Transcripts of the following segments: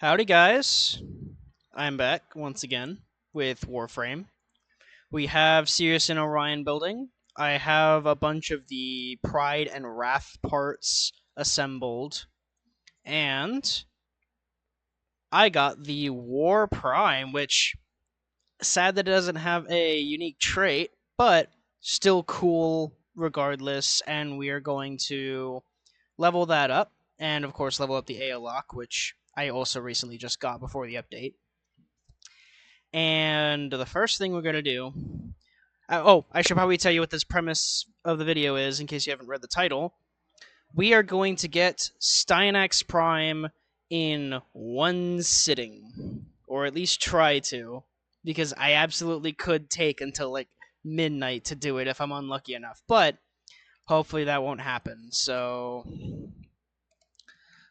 Howdy, guys. I'm back once again with Warframe. We have Sirius and Orion building. I have a bunch of the Pride and Wrath parts assembled, and I got the War Prime, which sad that it doesn't have a unique trait, but still cool regardless. And we are going to level that up, and of course level up the AO lock, which I also recently just got before the update. And the first thing we're going to do. I should probably tell you what this premise of the video is in case you haven't read the title. We are going to get Styanax Prime in one sitting, or at least try to, because I absolutely could take until like midnight to do it if I'm unlucky enough, but hopefully that won't happen. So,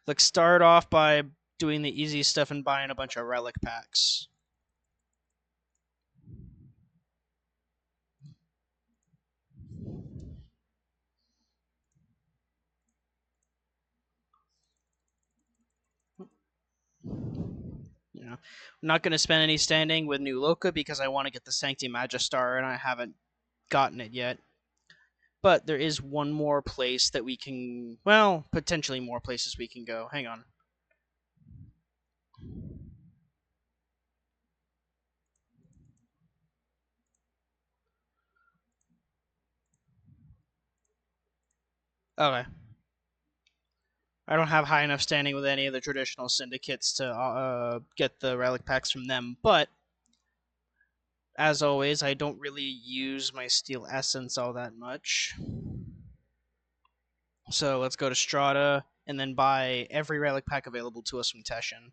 let's start off by doing the easy stuff and buying a bunch of relic packs. You know, I'm not going to spend any standing with New Loka because I want to get the Sancti Magistar and I haven't gotten it yet. But there is one more place that we can, well, potentially more places we can go. Hang on. Okay. I don't have high enough standing with any of the traditional syndicates to get the relic packs from them, but as always, I don't really use my steel essence all that much. So let's go to Strata and then buy every relic pack available to us from Teshin.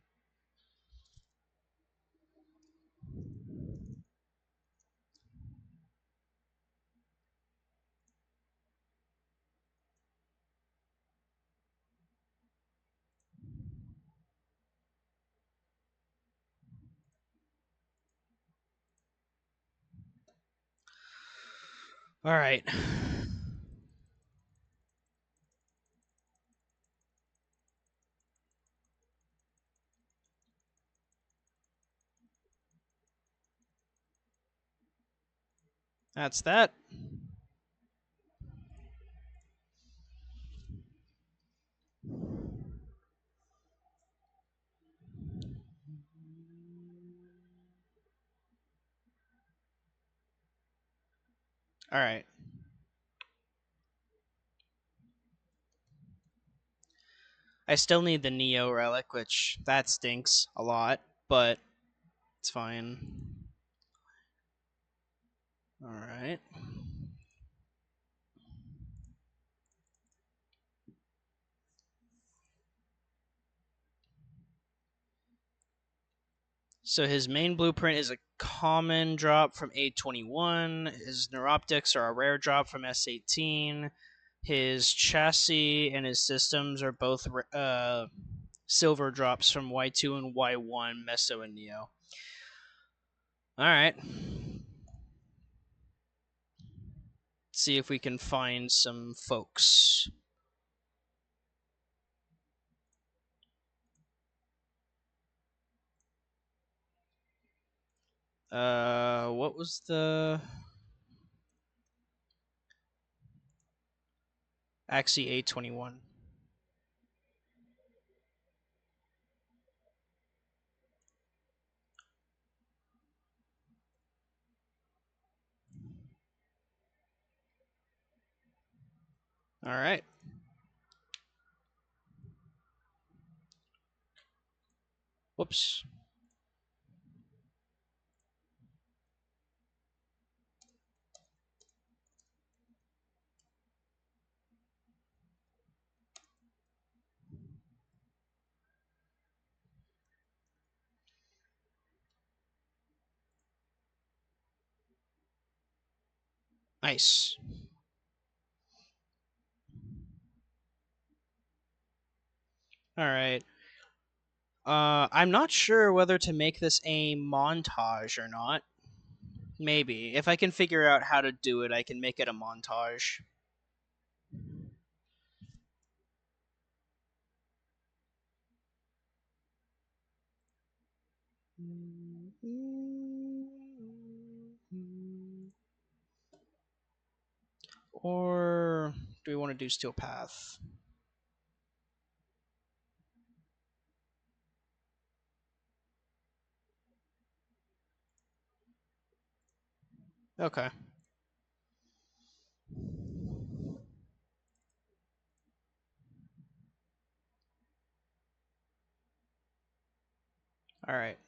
All right. That's that. All right. I still need the Neo relic, which that stinks a lot, but it's fine. All right. So his main blueprint is a common drop from A21. His neuroptics are a rare drop from S18. His chassis and his systems are both silver drops from Y2 and Y1, Meso and Neo. All right. See if we can find some folks. What was the Axie A21? All right. Whoops. Nice. All right. I'm not sure whether to make this a montage or not. Maybe. If I can figure out how to do it, I can make it a montage. Or do we want to do Steel Path? Okay. All right.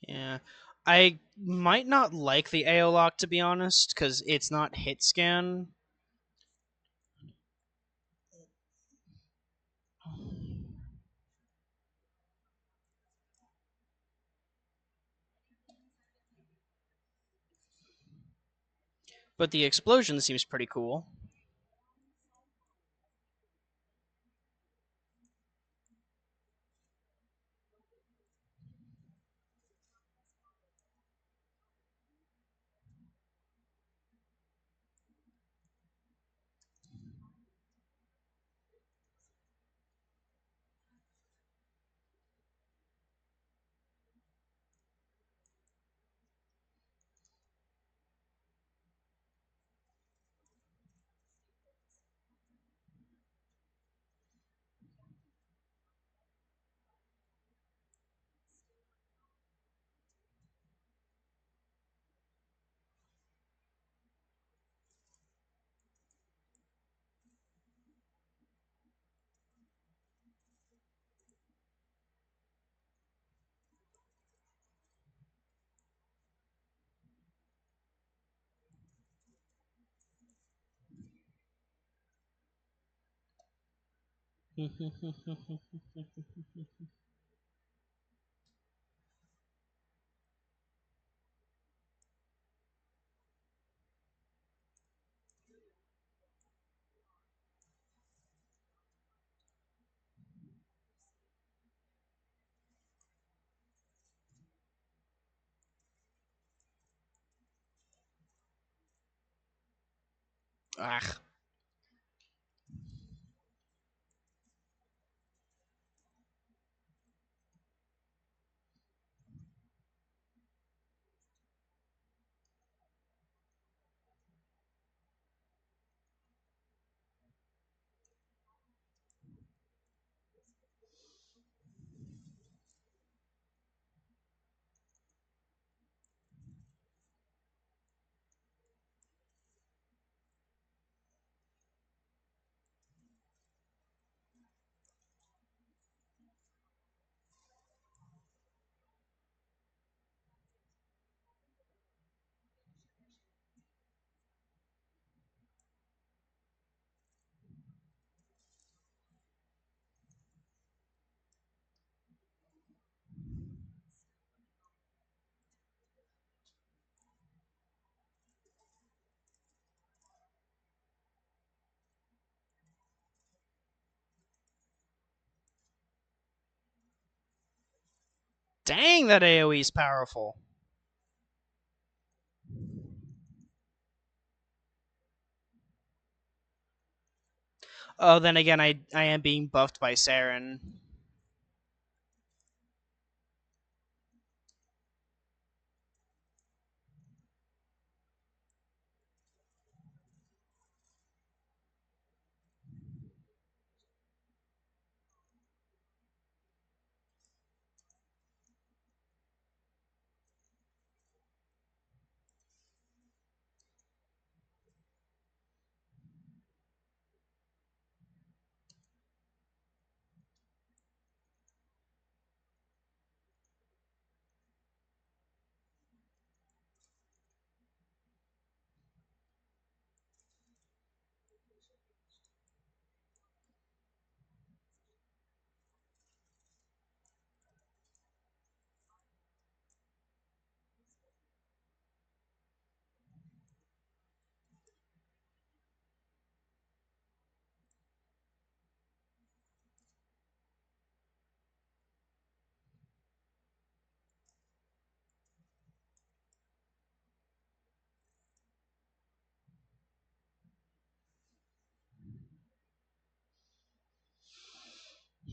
Yeah. I might not like the AO lock to be honest, because it's not hit scan. But the explosion seems pretty cool. Ah. Dang, that AoE is powerful. Oh, then again, I am being buffed by Saren.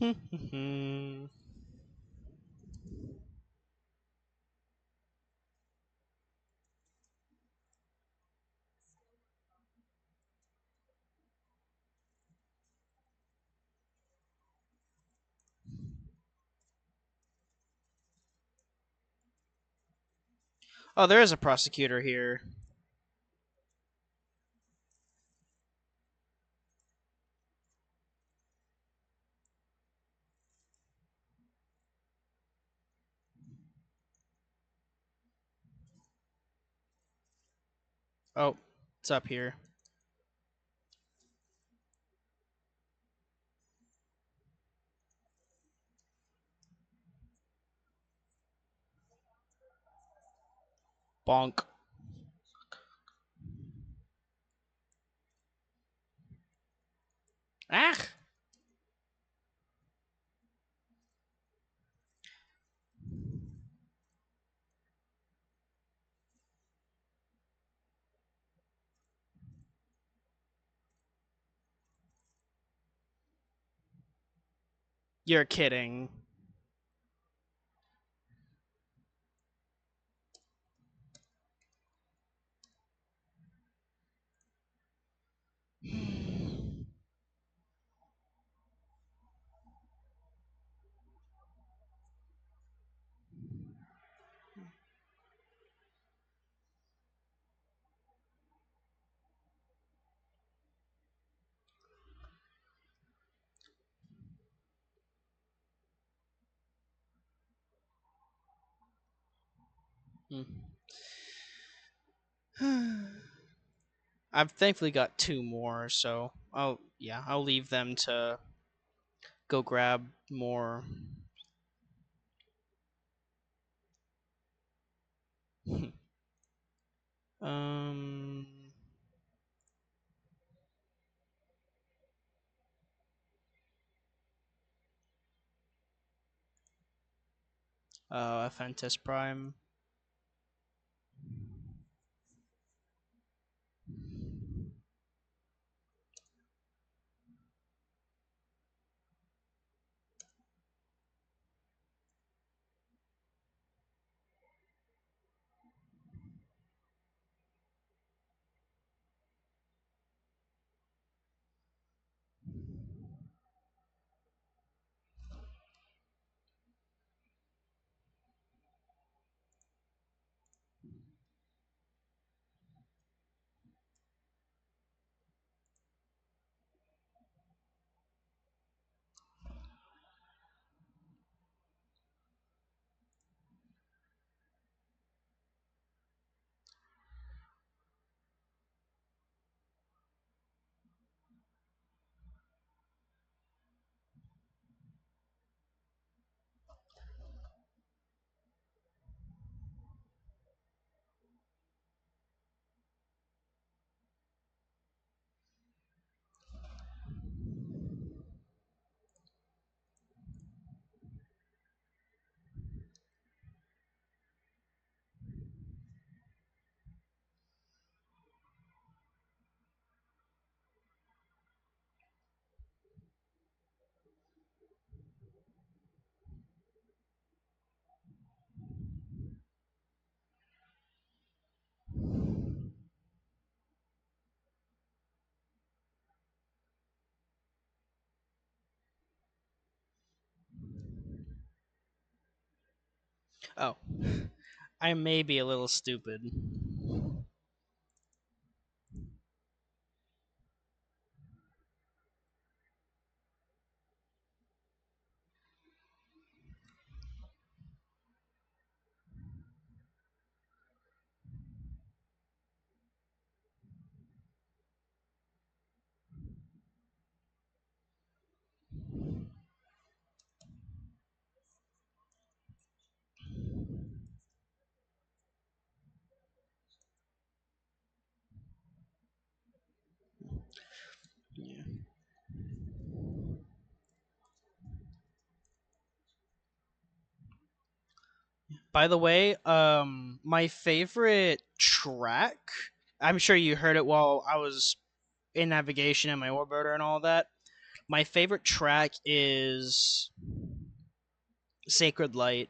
Oh, there is a prosecutor here. Oh, it's up here. Bonk. Ah! You're kidding. I've thankfully got two more, so I'll leave them to go grab more. um Fentis Prime. Oh, I may be a little stupid. Yeah. By the way, my favorite track. I'm sure you heard it while I was in navigation and my orbiter and all that. My favorite track is Sacred Light,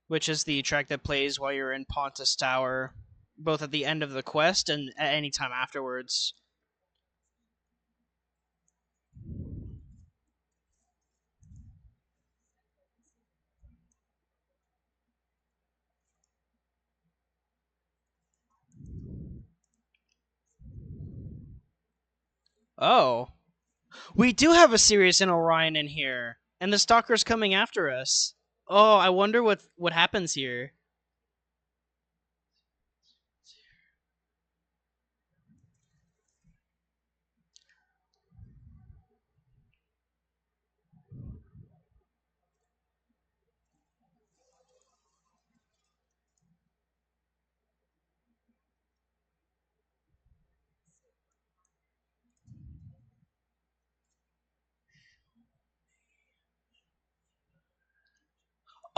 which is the track that plays while you're in Pontus Tower, both at the end of the quest and at any time afterwards. Oh, we do have a Sirius and Orion in here, and the Stalker's coming after us. Oh, I wonder what happens here.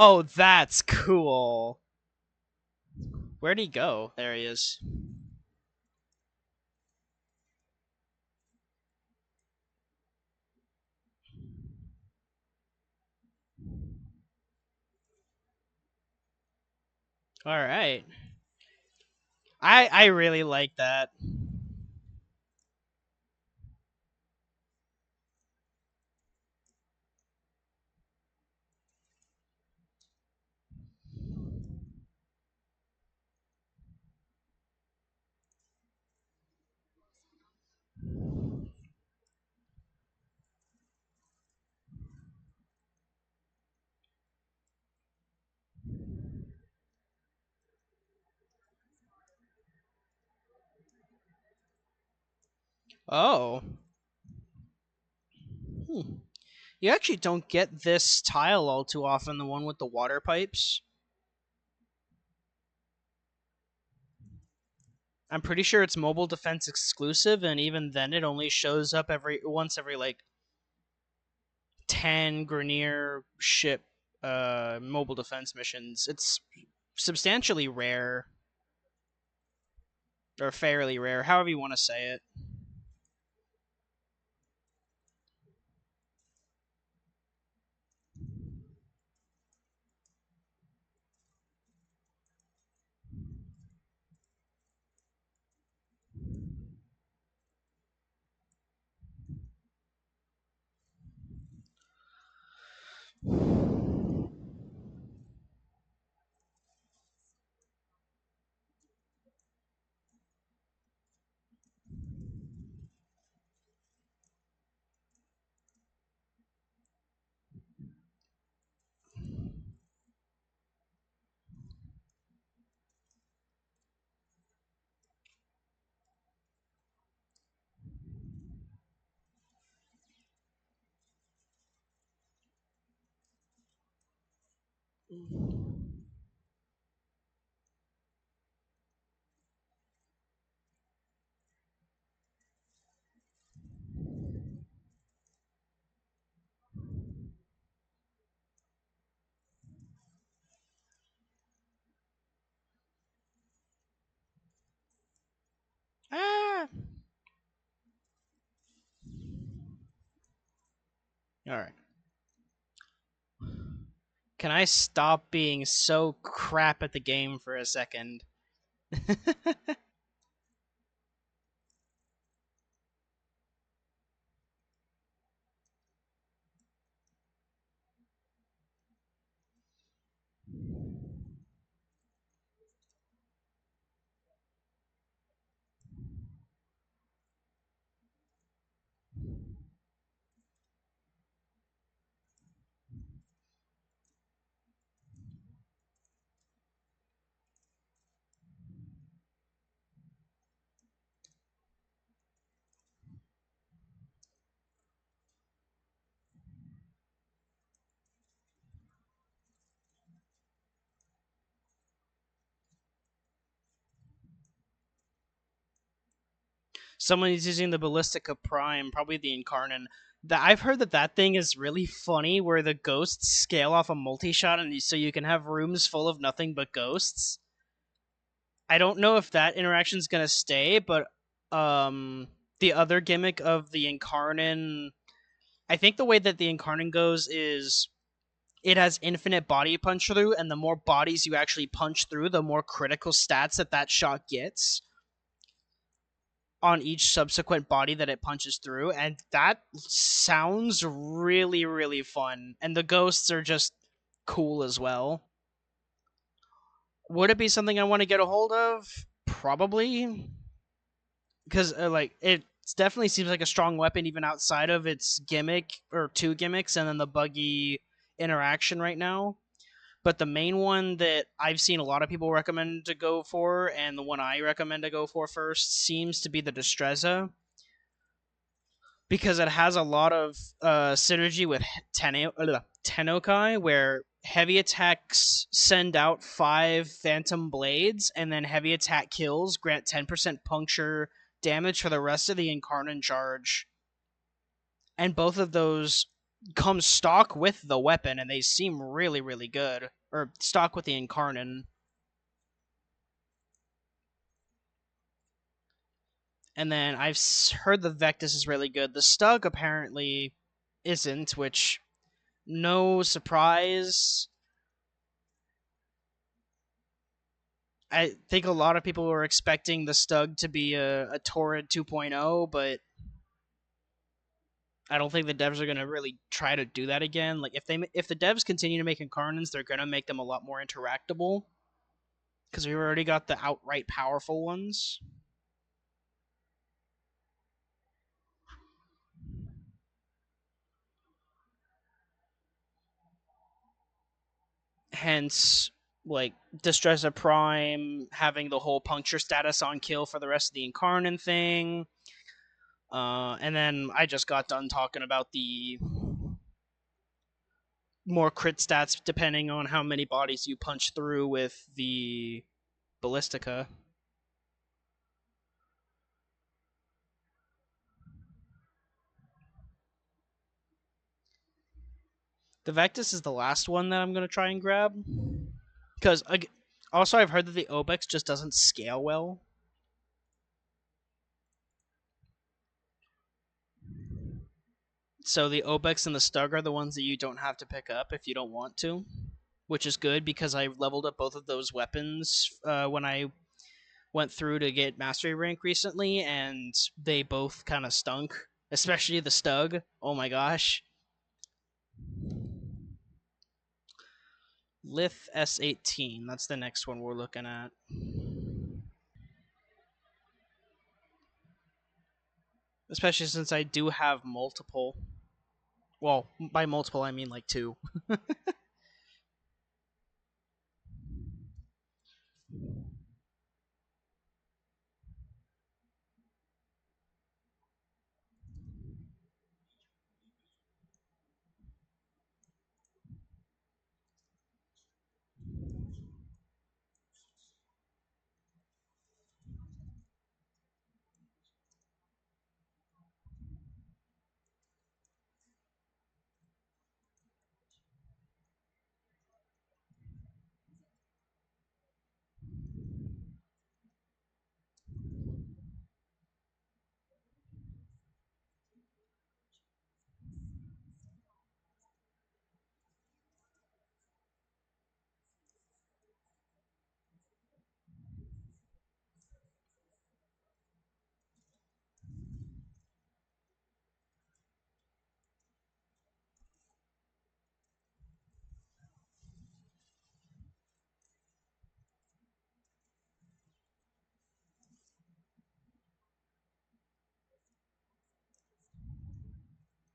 Oh, that's cool. Where'd he go? There he is. All right. I really like that. Oh. Hmm. You actually don't get this tile all too often, the one with the water pipes. I'm pretty sure it's mobile defense exclusive, and even then it only shows up every like 10 Grenier ship mobile defense missions. It's substantially rare, or fairly rare, however you want to say it. Ah. All right. Can I stop being so crap at the game for a second? Someone is using the Ballistica Prime, probably the Incarnon. I've heard that thing is really funny, where the ghosts scale off a multi-shot, and so you can have rooms full of nothing but ghosts. I don't know if that interaction's gonna stay, but Um, the other gimmick of the Incarnon, I think the way that the Incarnon goes is it has infinite body punch through, and the more bodies you actually punch through, the more critical stats that shot gets on each subsequent body that it punches through, and that sounds really, really fun. And the ghosts are just cool as well. Would it be something I want to get a hold of? Probably, because like it definitely seems like a strong weapon even outside of its gimmick or two gimmicks and then the buggy interaction right now. But the main one that I've seen a lot of people recommend to go for, and the one I recommend to go for first, seems to be the Destreza, because it has a lot of synergy with Tenokai, where heavy attacks send out 5 Phantom Blades, and then heavy attack kills grant 10% puncture damage for the rest of the Incarnon charge. And both of those come stock with the weapon, and they seem really, really good. Or stock with the Incarnon. And then I've heard the Vectis is really good. The Stug apparently isn't, which no surprise. I think a lot of people were expecting the Stug to be a Torrid 2.0, but I don't think the devs are gonna really try to do that again. Like if the devs continue to make Incarnons, they're gonna make them a lot more interactable because we've already got the outright powerful ones. Hence, like Distressa Prime having the whole puncture status on kill for the rest of the Incarnon thing. And then I just got done talking about the more crit stats depending on how many bodies you punch through with the Ballistica. The Vectis is the last one that I'm going to try and grab. Because also, I've heard that the Obex just doesn't scale well. So the Obex and the Stug are the ones that you don't have to pick up if you don't want to, which is good because I leveled up both of those weapons when I went through to get mastery rank recently, and they both kind of stunk, especially the Stug. Oh my gosh. Lith S18, that's the next one we're looking at. Especially since I do have multiple. Well, by multiple, I mean like 2.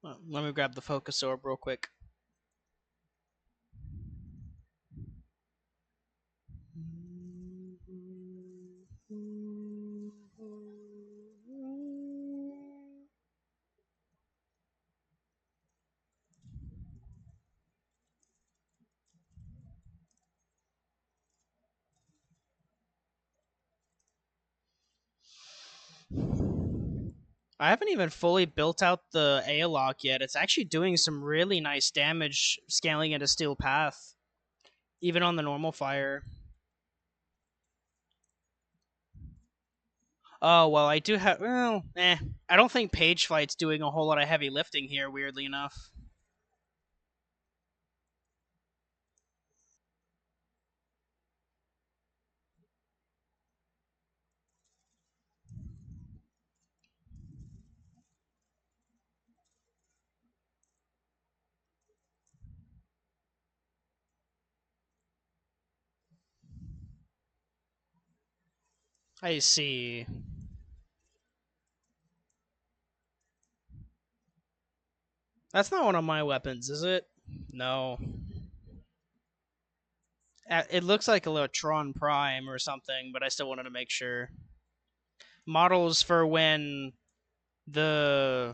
Well, let me grab the focus orb real quick. I haven't even fully built out the Aeolok yet. It's actually doing some really nice damage scaling into Steel Path, even on the normal fire. Oh well, I do have. Well, I don't think Page Flight's doing a whole lot of heavy lifting here. Weirdly enough, I see. That's not one of my weapons, is it? No. It looks like a Electron Prime or something, but I still wanted to make sure. Models for when the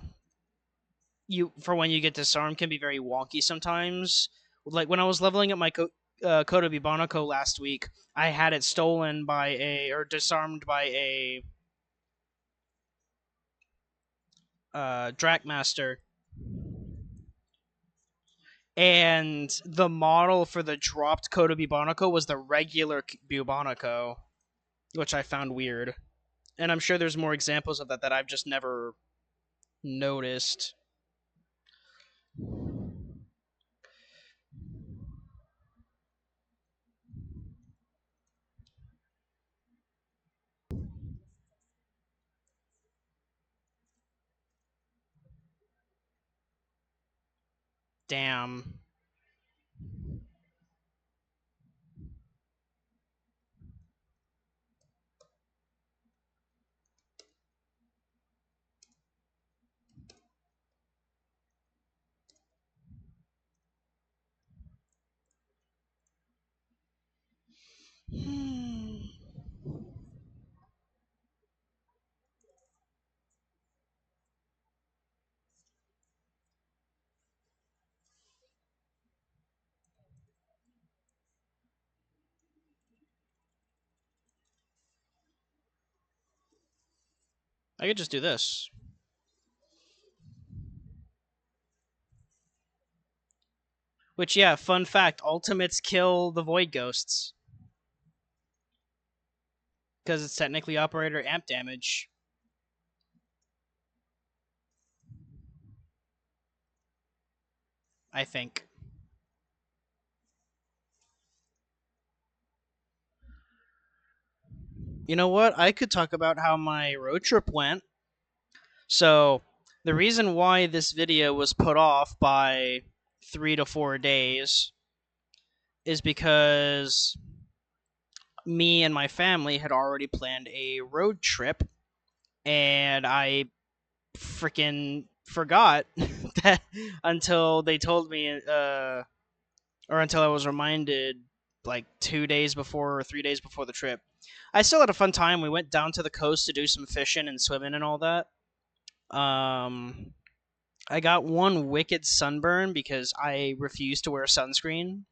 when you get disarmed can be very wonky sometimes. Like when I was leveling up my Kodo Bibonako last week, I had it stolen by a or disarmed by a Drakmaster, and the model for the dropped Kodo Bibonako was the regular Bibonako, which I found weird. And I'm sure there's more examples of that that I've just never noticed. Damn. I could just do this. Which, yeah, fun fact: ultimates kill the void ghosts because it's technically operator amp damage. I think. You know what? I could talk about how my road trip went. So, the reason why this video was put off by 3 to 4 days is because me and my family had already planned a road trip, and I freaking forgot that until they told me, or until I was reminded like 2 days before or 3 days before the trip. I still had a fun time. We went down to the coast to do some fishing and swimming and all that. Um, I got one wicked sunburn because I refused to wear sunscreen,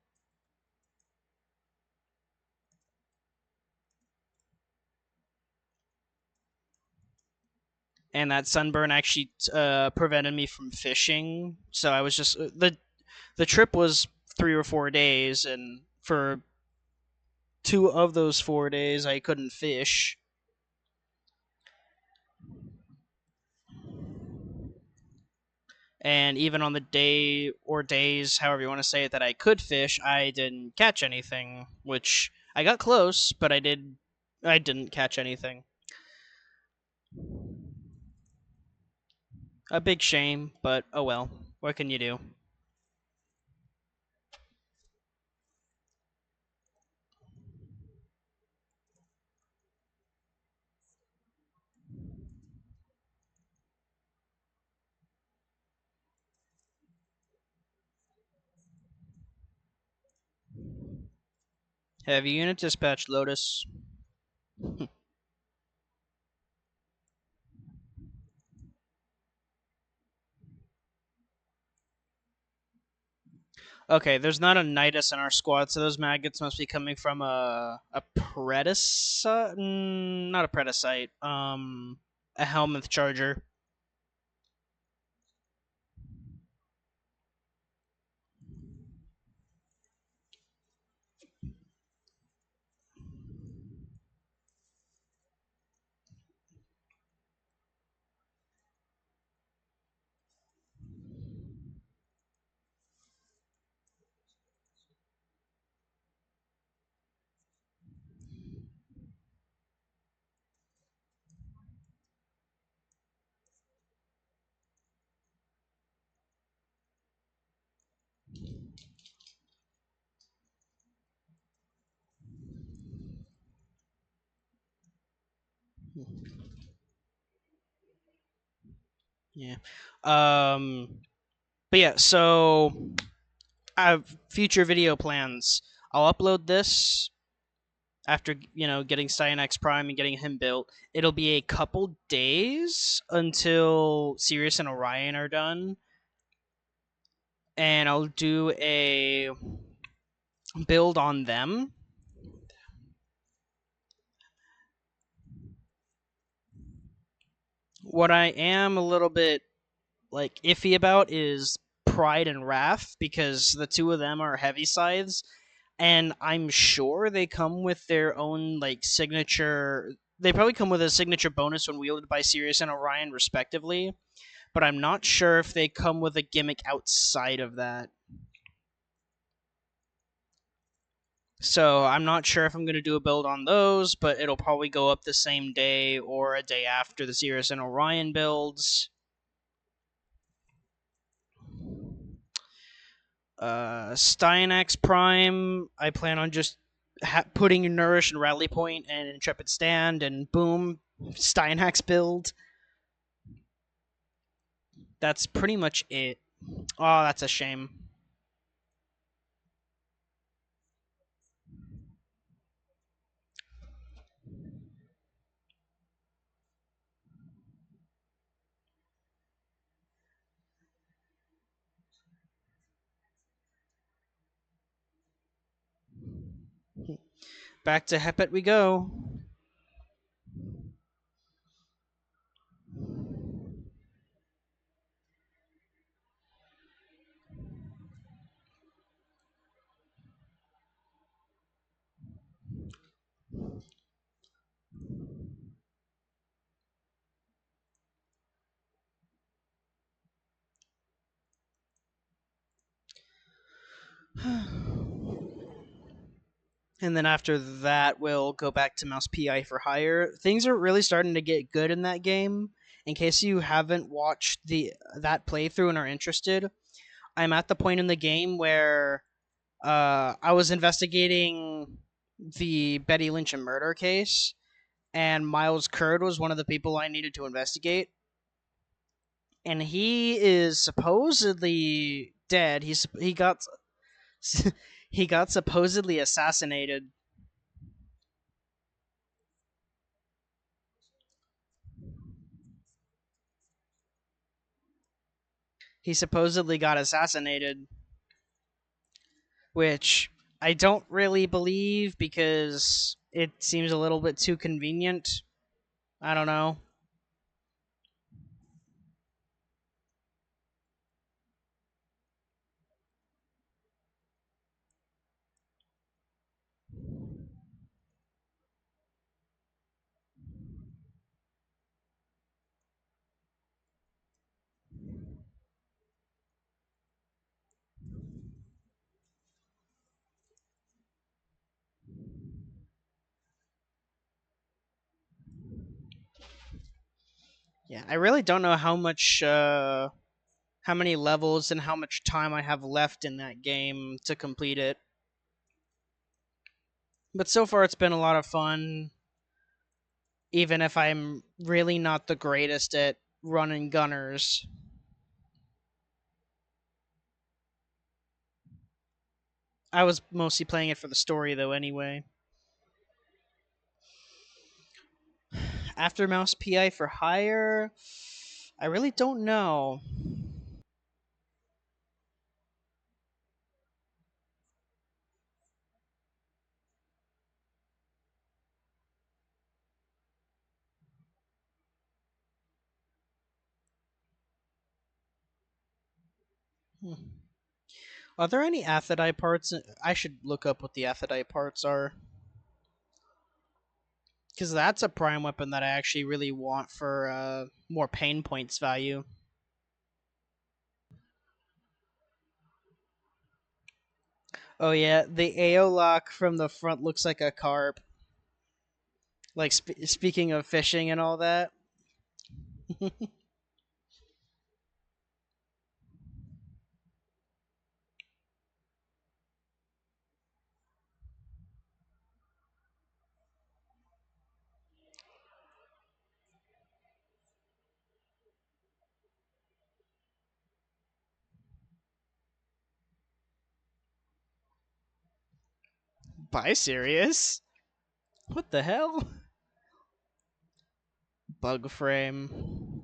and that sunburn actually prevented me from fishing. So I was just the trip was 3 or 4 days, and for 2 of those 4 days, I couldn't fish. And even on the day or days, however you want to say it, that I could fish, I didn't catch anything. Which I got close, but I didn't catch anything. A big shame, but oh well. What can you do? Heavy unit dispatch, Lotus. Okay, there's not a Nidus in our squad, so those maggots must be coming from a Predicite, not a Predicite, a Helminth Charger. Yeah. But yeah, so I have future video plans. I'll upload this after getting Styanax Prime and getting him built. It'll be a couple days until Sirius and Orion are done, and I'll do a build on them. What I am a little bit like iffy about is Pride and Wrath, because the two of them are heavy scythes, and I'm sure they come with their own like signature. They probably come with a signature bonus when wielded by Sirius and Orion, respectively. But I'm not sure if they come with a gimmick outside of that. So I'm not sure if I'm going to do a build on those, but it'll probably go up the same day or a day after the Sirius and Orion builds. Styanax Prime, I plan on just putting Nourish and Rally Point and Intrepid Stand, and boom, Styanax build. That's pretty much it. Oh, that's a shame. Back to Hepet we go. And then after that, we'll go back to Mouse PI for Hire. Things are really starting to get good in that game. In case you haven't watched that playthrough and are interested, I'm at the point in the game where I was investigating the Betty Lynch and murder case, and Miles Curd was one of the people I needed to investigate. And he is supposedly dead. He got he got supposedly assassinated. He supposedly got assassinated, which I don't really believe because it seems a little bit too convenient. I don't know. Yeah, I really don't know how many levels and how much time I have left in that game to complete it. But so far, it's been a lot of fun, even if I'm really not the greatest at running gunners. I was mostly playing it for the story, though, anyway. After Mouse PI for Hire, I really don't know. Hmm. Are there any Aphrodite parts? I should look up what the Aphrodite parts are. Because that's a prime weapon that I actually really want for more pain points value. Oh yeah, the AO lock from the front looks like a carp. Like speaking of fishing and all that. Bye, Sirius. What the hell? Bug frame.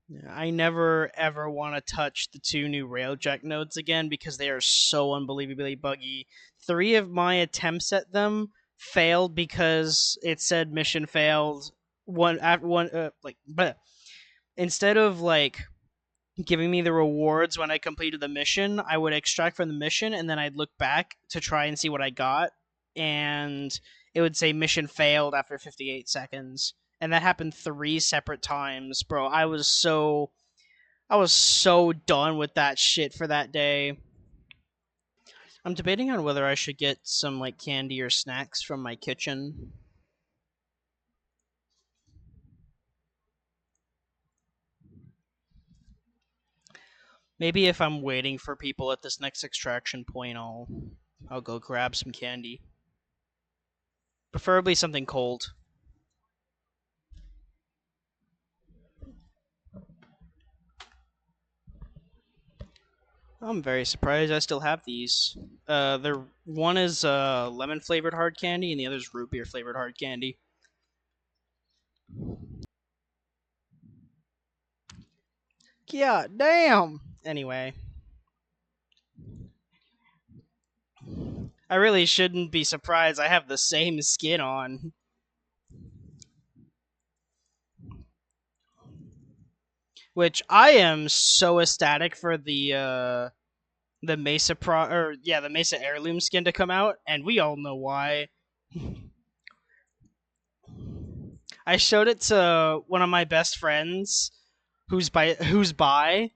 Yeah, I never ever want to touch the two new Railjack nodes again because they are so unbelievably buggy. Three of my attempts at them failed because it said mission failed. One after one, like, but instead of like giving me the rewards when I completed the mission, I would extract from the mission and then I'd look back to try and see what I got, and it would say mission failed after 58 seconds. And that happened three separate times, bro. I was so done with that shit for that day. I'm debating on whether I should get some like candy or snacks from my kitchen. Maybe if I'm waiting for people at this next extraction point, I'll go grab some candy. Preferably something cold. I'm very surprised I still have these. They're one is lemon flavored hard candy, and the other is root beer flavored hard candy. Yeah, damn. Anyway, I really shouldn't be surprised. I have the same skin on, which I am so ecstatic for the Mesa Pro or yeah the Mesa heirloom skin to come out, and we all know why. I showed it to one of my best friends, who's by,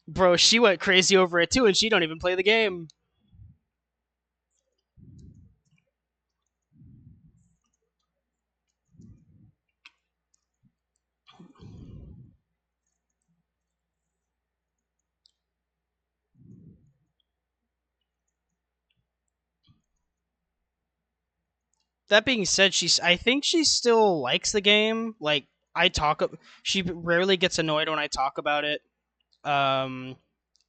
bro. She went crazy over it too, and she don't even play the game. That being said, I think she still likes the game. Like I talk, she rarely gets annoyed when I talk about it. Um,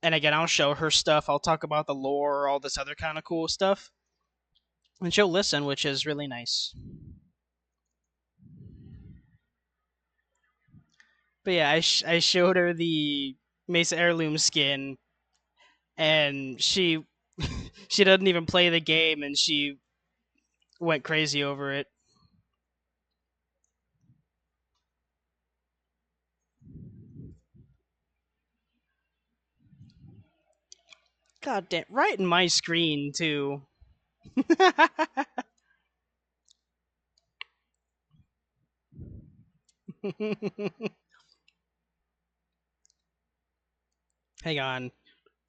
and again, I'll show her stuff. I'll talk about the lore, all this other kind of cool stuff, and she'll listen, which is really nice. But yeah, I showed her the Mesa heirloom skin, and she she doesn't even play the game, and she went crazy over it. God damn, right in my screen too. Hang on,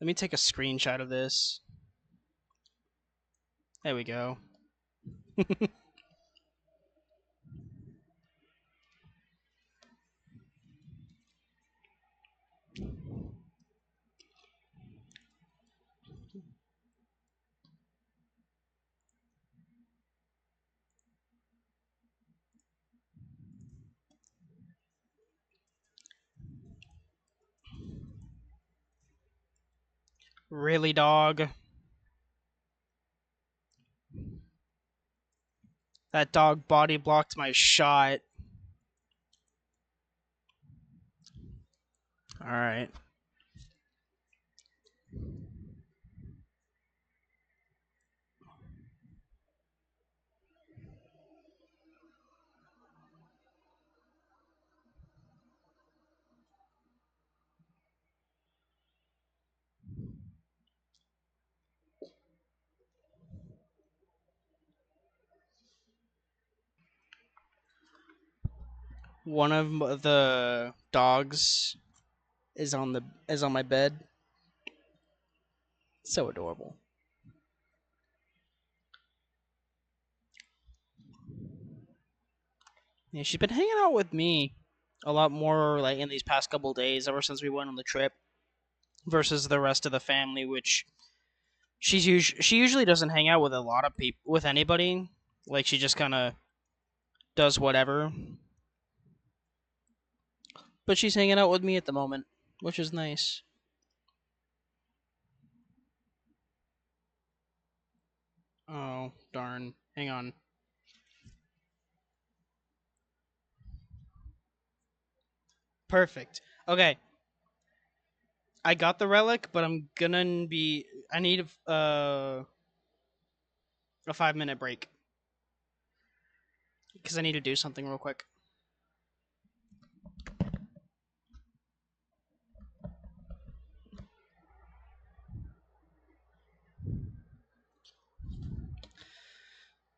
let me take a screenshot of this. There we go. Really, dog? That dog body blocked my shot. All right. One of the dogs is on my bed. So adorable. Yeah, she's been hanging out with me a lot more like in these past couple days ever since we went on the trip versus the rest of the family, which she usually doesn't hang out with a lot of people with anybody. Like she just kind of does whatever. But she's hanging out with me at the moment, which is nice. Oh, darn. Hang on. Perfect. Okay, I got the relic, but I'm gonna be. I need a 5 minute break because I need to do something real quick.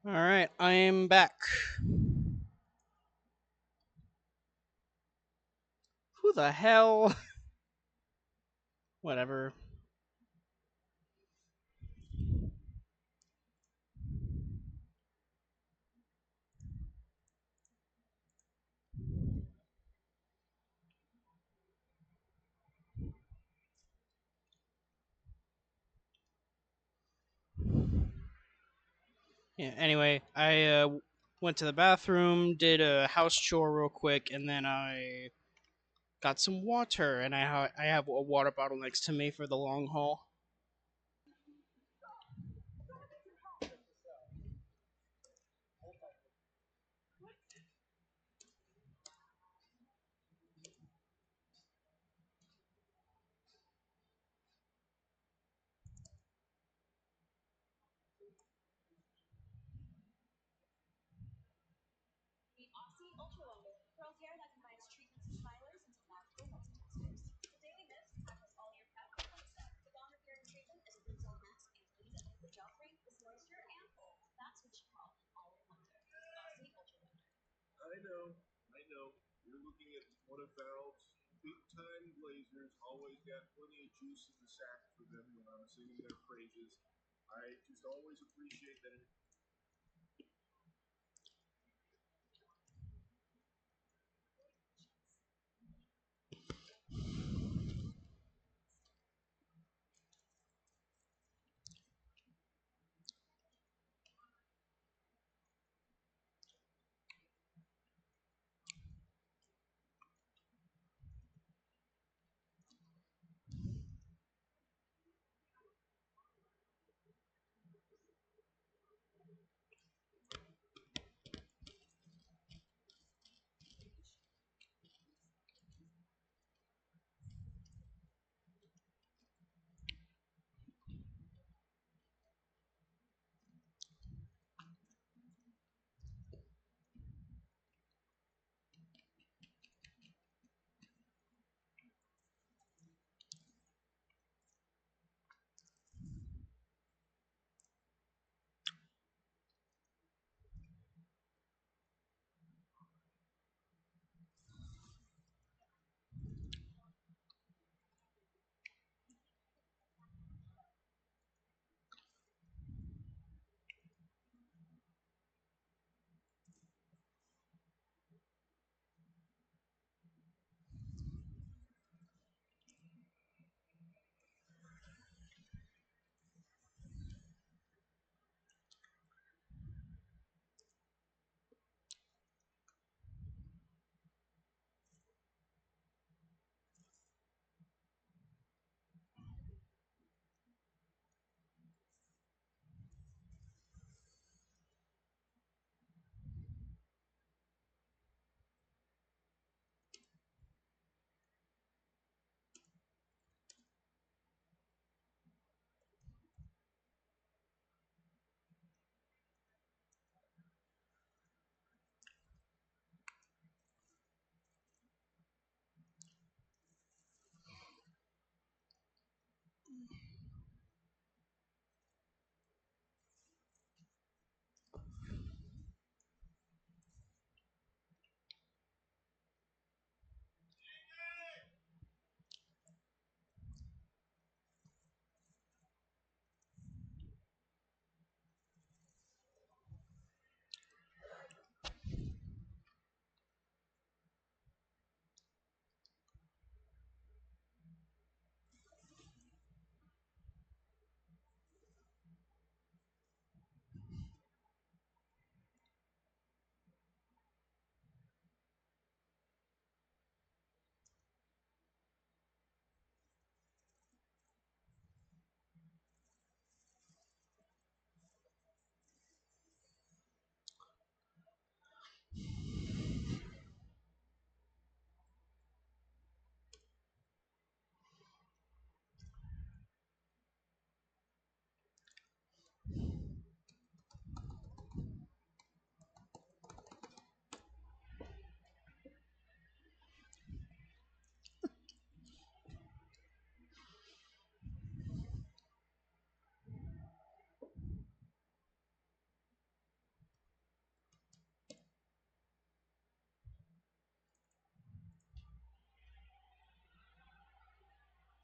All right, I am back. Who the hell? Whatever. Yeah. Anyway, I went to the bathroom, did a house chore real quick, and then I got some water, and I have a water bottle next to me for the long haul.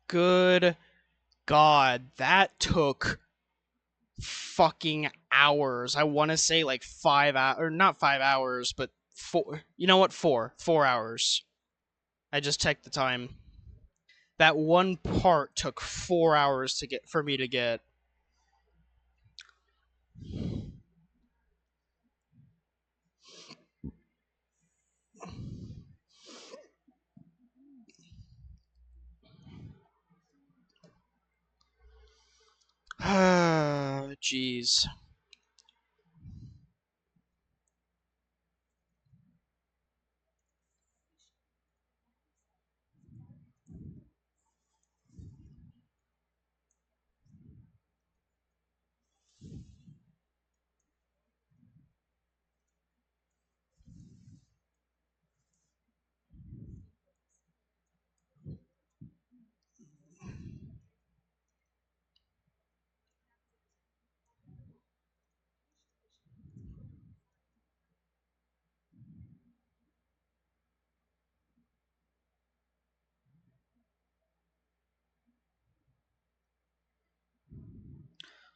Good God, that took fucking hours. I want to say like 5 hours, or not 5 hours, but four. You know what? 4 hours. I just checked the time. That one part took 4 hours to get for me to get. Jeez.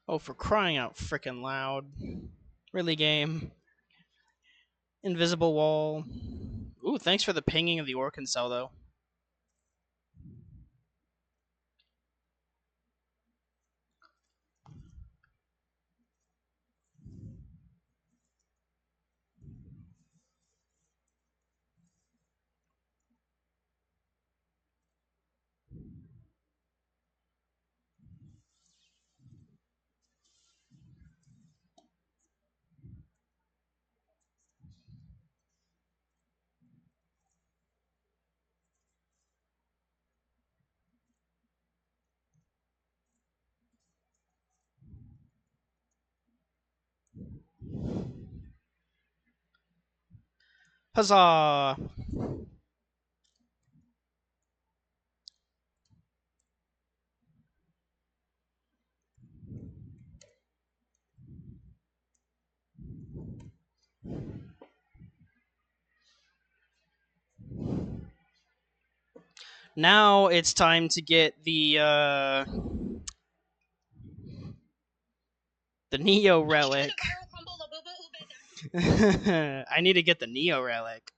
Oh, for crying out frickin' loud. Really, game? Invisible wall. Ooh, thanks for the pinging of the Orkin cell, though. Huzzah! Now it's time to get the Neo relic. I need to get the Neo relic.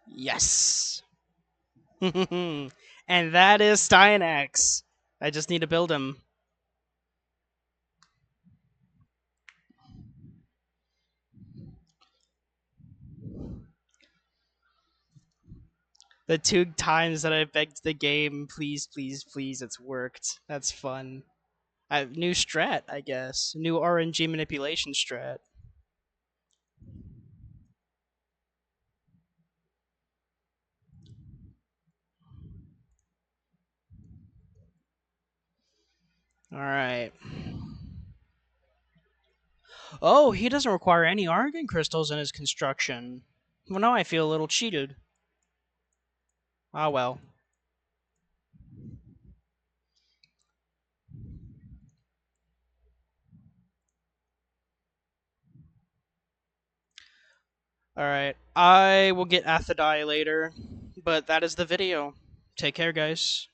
Yes. And that is Styanax. I just need to build him. The 2 times that I begged the game, please, please, please, it's worked. That's fun. New strat, I guess. New RNG manipulation strat. Alright. Oh, he doesn't require any Argon crystals in his construction. Well, now I feel a little cheated. Ah, well. Alright. I will get Athadai later, but that is the video. Take care, guys.